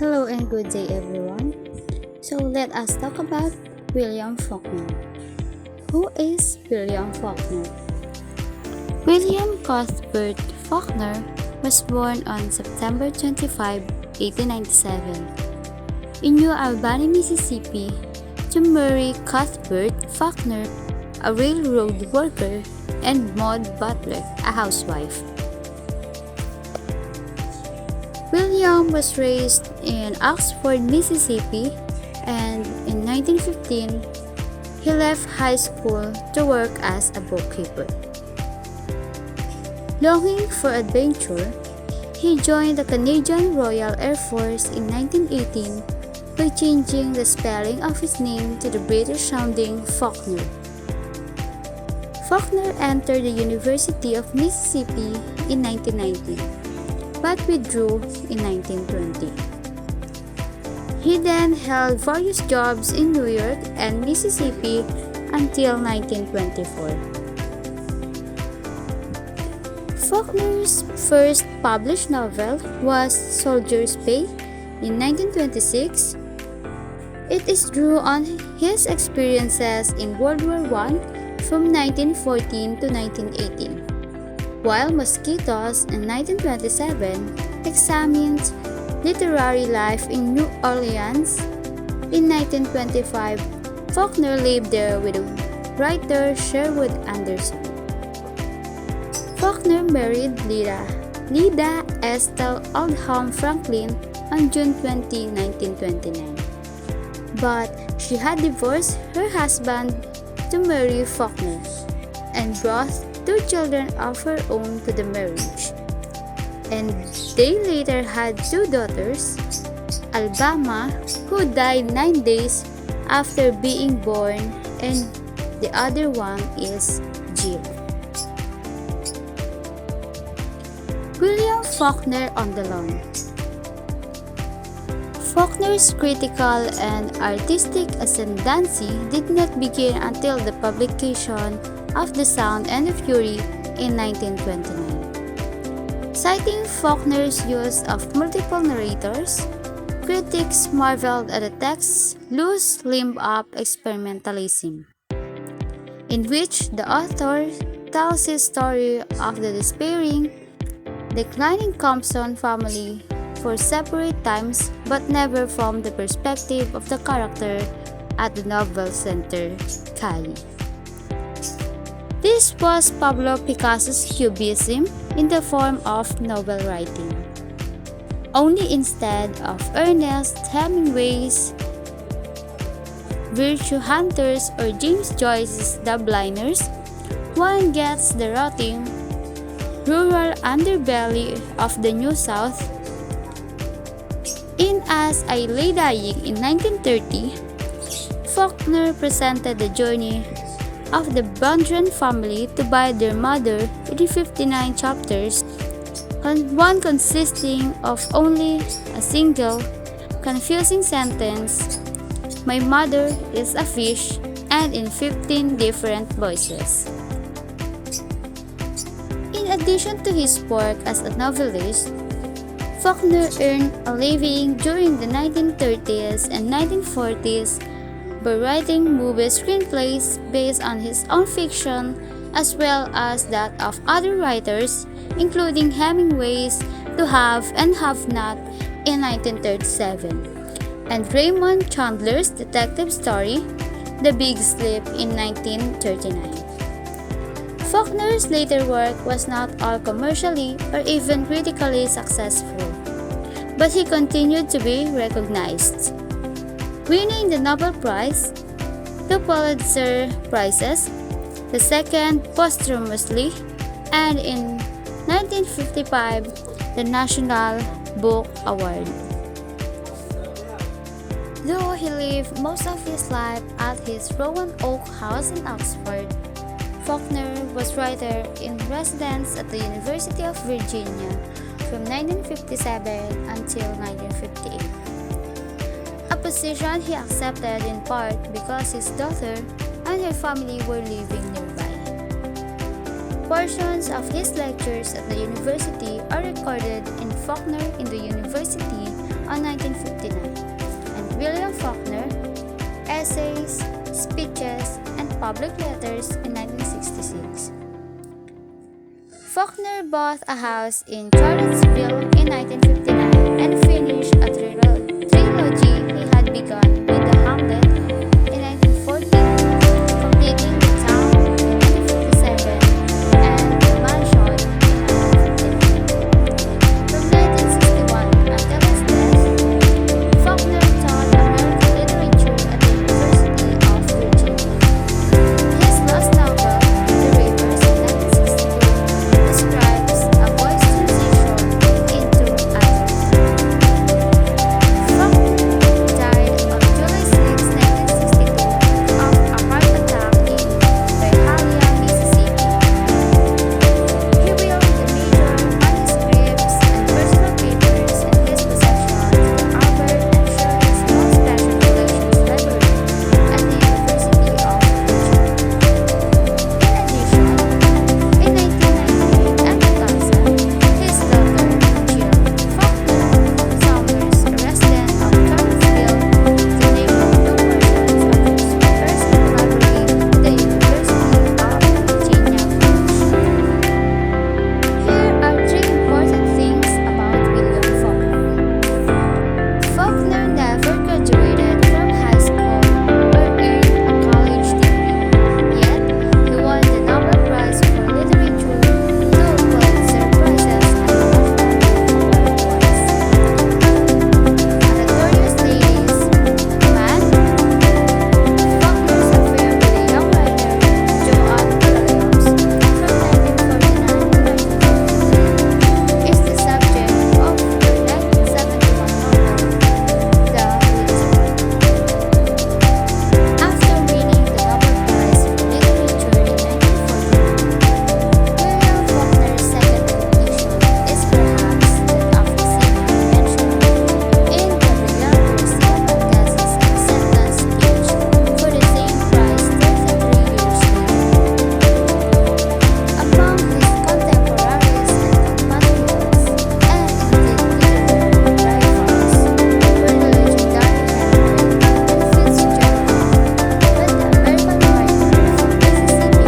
Hello and good day everyone. So let us talk about William Faulkner. Who is William Faulkner? William Cuthbert Faulkner was born on September 25, 1897 in New Albany, Mississippi to Mary Cuthbert Faulkner, a railroad worker, and Maud Butler, a housewife. William was raised in Oxford, Mississippi, and in 1915, he left high school to work as a bookkeeper. Longing for adventure, he joined the Canadian Royal Air Force in 1918 by changing the spelling of his name to the British-sounding Faulkner. Faulkner entered the University of Mississippi in 1919. But withdrew in 1920. He then held various jobs in New York and Mississippi until 1924. Faulkner's first published novel was Soldier's Pay in 1926. It is drew on his experiences in World War I from 1914 to 1918. While Mosquitoes in 1927 examined literary life in New Orleans. In 1925, Faulkner lived there with writer Sherwood Anderson. Faulkner married Lida Estelle Oldham Franklin on June 20, 1929. But she had divorced her husband to marry Faulkner and brought 2 children of her own to the marriage, and they later had 2 daughters, Alabama, who died 9 days after being born, and the other one is Jill. William Faulkner on the lawn. Faulkner's critical and artistic ascendancy did not begin until the publication of The Sound and the Fury in 1929. Citing Faulkner's use of multiple narrators, critics marveled at the text's loose limb-up experimentalism, in which the author tells his story of the despairing, declining Compson family for separate times but never from the perspective of the character at the novel's center, Callie. This was Pablo Picasso's cubism in the form of novel writing. Only instead of Ernest Hemingway's Virtue Hunters or James Joyce's Dubliners, one gets the rotting, rural underbelly of the New South. In As I Lay Dying in 1930, Faulkner presented the journey of the Bondren family to buy their mother in 59 chapters, one consisting of only a single, confusing sentence, "My mother is a fish," and in 15 different voices. In addition to his work as a novelist, Faulkner earned a living during the 1930s and 1940s by writing movie screenplays based on his own fiction as well as that of other writers, including Hemingway's To Have and Have Not in 1937, and Raymond Chandler's detective story, The Big Sleep in 1939. Faulkner's later work was not all commercially or even critically successful, but he continued to be recognized, winning the Nobel Prize, 2 Pulitzer Prizes, the second posthumously, and in 1955, the National Book Award. Though he lived most of his life at his Roanoke house in Oxford, Faulkner was writer in residence at the University of Virginia from 1957 until 1958. A position he accepted in part because his daughter and her family were living nearby. Portions of his lectures at the university are recorded in Faulkner in the University on 1950 essays, speeches, and public letters in 1966. Faulkner bought a house in Charlottesville in 1959 and finished a trilogy he had begun with The Hamlet in 1940, completing The Town in 1957 and The Mansion in 1959. From 1961 until his death, Faulkner taught American literature at the University of Virginia. His last novel, The Rivers, in 1962, describes a boy's transition into adulthood. Faulkner died on July 6, 1962, of a heart attack in Byhalia, Mississippi. He willed the major manuscripts and personal papers in his possession to the Albert and Shirley Small Special Collections Library at the University of Virginia. In addition, in 1998 at Atlanta, his daughter, Jill Faulkner Summers, a resident of Charlottesville, the name of two versions of his personal library to the University of Virginia College. Here are three important things about William Faulkner. Faulkner never graduated from high school or earned a college degree, yet he won the Nobel Prize for Literature, two Pulitzer Prizes, and multiple award twice. A notorious ladies' man, Faulkner's affair with a young writer, Joanne Williams, from 1949 to 1953, is the subject of her 1971 novel, The Witcher. After winning the Nobel Prize for Literature in 1941, William Faulkner's second recognition is perhaps that of receiving a mention in Gabriel Garcia Marquez's acceptance speech for the same prize 33 years later. Among his contemporaries and compatriots, and indeed literary rivals, were the legendary Henry and Fitzgerald, but the American writer from Mississippi carved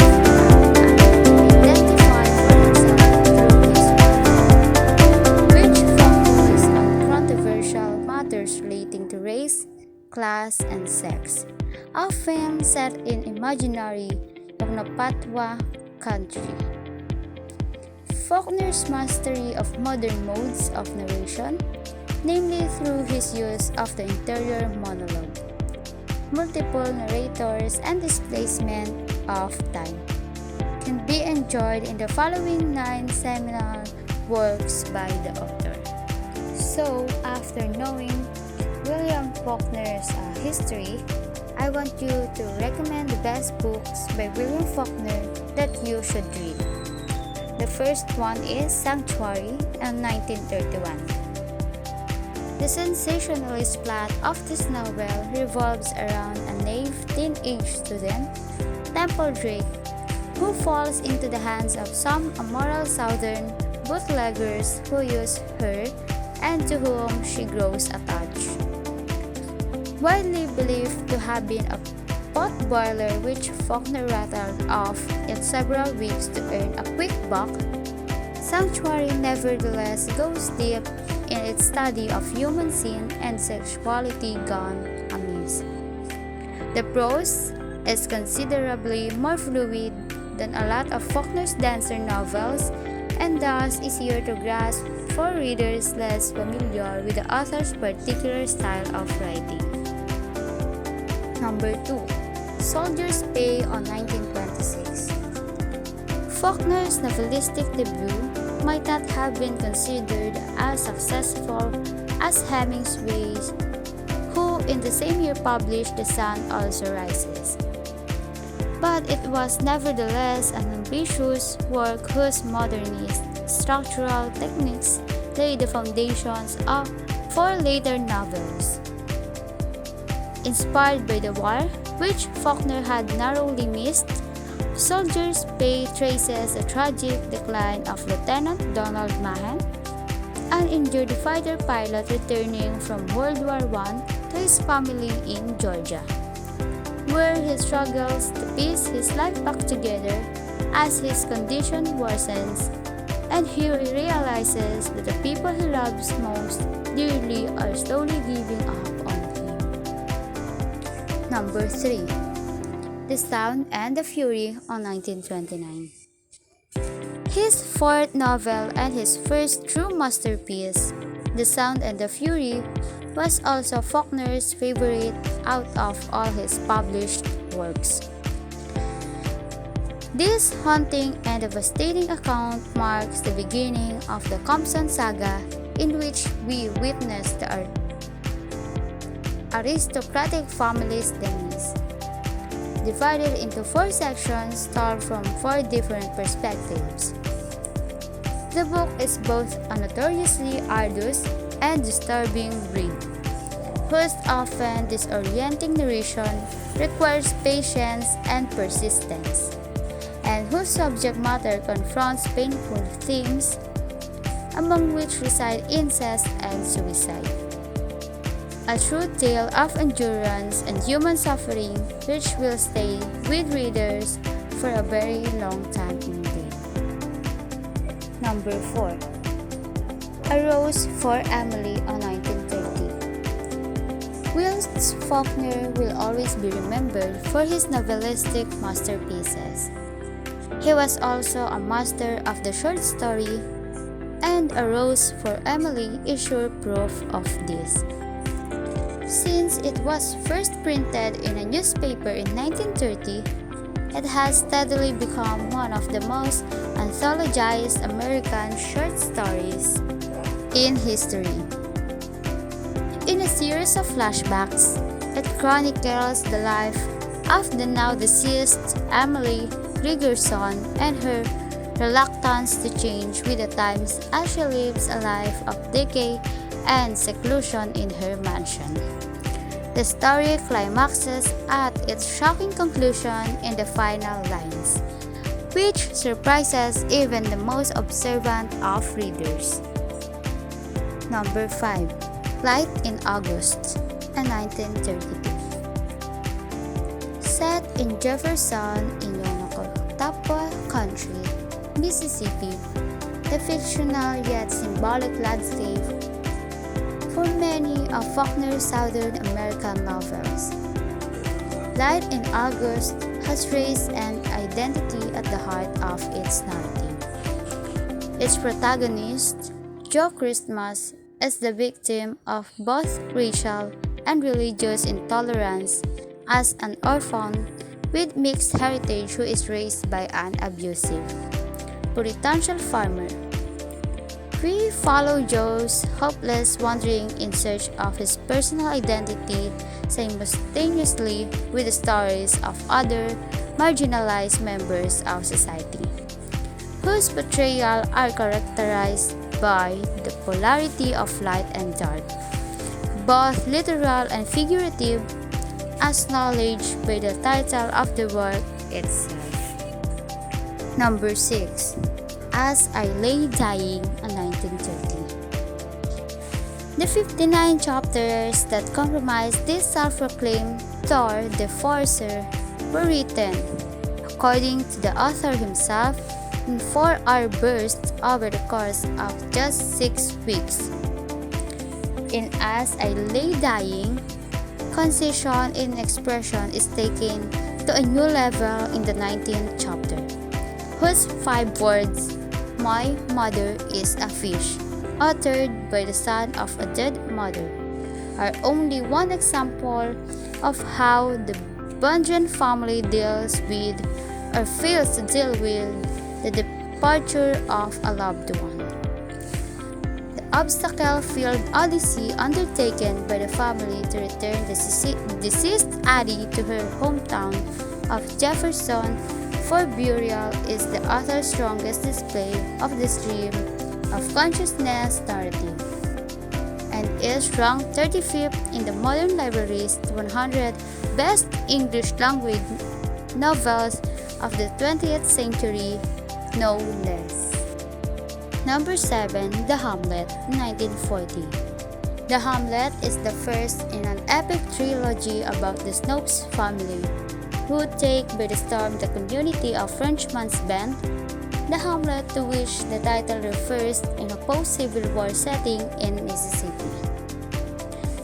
out and identified for himself through his work, which focused on controversial matters relating to race, class, and sex, often set in imaginary Yoknapatawpha country. Faulkner's mastery of modern modes of narration, namely through his use of the interior monologue, multiple narrators, and displacement of time, can be enjoyed in the following 9 seminal works by the author. So, after knowing William Faulkner's history, I want you to recommend the best books by William Faulkner that you should read. The first one is Sanctuary in 1931. The sensationalist plot of this novel revolves around a naive teenage student, Temple Drake, who falls into the hands of some immoral southern bootleggers who use her and to whom she grows attached. Widely believed to have been a potboiler which Faulkner rattled off in several weeks to earn a quick buck, Sanctuary nevertheless goes deep in its study of human sin and sexuality gone amiss. The prose is considerably more fluid than a lot of Faulkner's dancer novels and thus easier to grasp for readers less familiar with the author's particular style of writing. Number 2. Soldier's Pay on 1926. Faulkner's novelistic debut might not have been considered as successful as Hemingway's, who in the same year published The Sun Also Rises. But it was nevertheless an ambitious work whose modernist structural techniques laid the foundations for later novels. Inspired by the war, which Faulkner had narrowly missed, Soldier's Pay traces the tragic decline of Lieutenant Donald Mahan, an injured fighter pilot returning from World War I to his family in Georgia. where he struggles to piece his life back together as his condition worsens, and he realizes that the people he loves most dearly are slowly giving up on him. Number 3. The Sound and the Fury on 1929. His fourth novel and his first true masterpiece, The Sound and the Fury, was also Faulkner's favorite out of all his published works. This haunting and devastating account marks the beginning of the Compson saga, in which we witness the aristocratic family's demise. Divided into 4 sections told from 4 different perspectives. The book is both a notoriously arduous and disturbing read, whose often disorienting narration requires patience and persistence, and whose subject matter confronts painful themes, among which reside incest and suicide. A true tale of endurance and human suffering which will stay with readers for a very long time indeed. Number 4. A Rose for Emily on 1930. Whilst Faulkner will always be remembered for his novelistic masterpieces, he was also a master of the short story, and A Rose for Emily is sure proof of this. Since it was first printed in a newspaper in 1930, it has steadily become one of the most anthologized American short stories in history. In a series of flashbacks, it chronicles the life of the now deceased Emily Riggerson and her reluctance to change with the times as she lives a life of decay and seclusion in her mansion. The story climaxes at its shocking conclusion in the final lines, which surprises even the most observant of readers. Number 5. Light in August, a 1932. Set in Jefferson in Yonokotapa Country, Mississippi, the fictional yet symbolic landscape for many of Faulkner's Southern American novels. Light in August has race and identity at the heart of its narrative. Its protagonist, Joe Christmas, is the victim of both racial and religious intolerance as an orphan with mixed heritage who is raised by an abusive, puritanical farmer. We follow Joe's hopeless wandering in search of his personal identity simultaneously with the stories of other marginalized members of society, whose portrayal are characterized by the polarity of light and dark, both literal and figurative, as acknowledged by the title of the work itself. Number 6. As I Lay Dying, a 1930. The 59 chapters that comprise this self-proclaimed tour de force were written, according to the author himself, in 4-hour bursts over the course of just 6 weeks. In As I Lay Dying, concision in expression is taken to a new level in the 19th chapter, whose 5 words, "My mother is a fish," uttered by the son of a dead mother, are only one example of how the Bunyan family deals with or fails to deal with the departure of a loved one. The obstacle-filled odyssey undertaken by the family to return the deceased Addie to her hometown of Jefferson for burial is the author's strongest display of the stream of consciousness narrative, and is ranked 35th in the Modern Library's 100 Best English Language Novels of the 20th Century, no less. Number 7. The Hamlet, 1940. The Hamlet is the first in an epic trilogy about the Snopes family, who take by the storm the community of Frenchman's Bend. The Hamlet, to which the title refers, in a post-Civil War setting in Mississippi.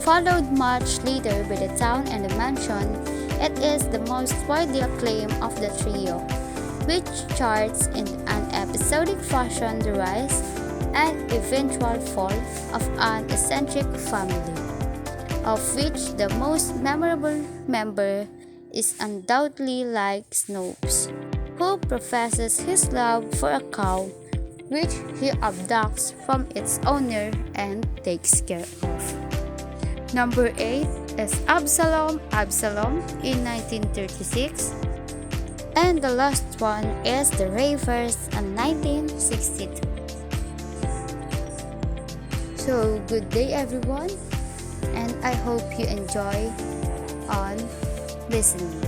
Followed much later by the town and the mansion, it is the most widely acclaimed of the trio, which charts in an episodic fashion the rise and eventual fall of an eccentric family, of which the most memorable member is undoubtedly like Snopes, who professes his love for a cow which he abducts from its owner and takes care of. Number 8 is Absalom in 1936, and the last one is The Ravers in 1962. So good day everyone, and I hope you enjoy on listening.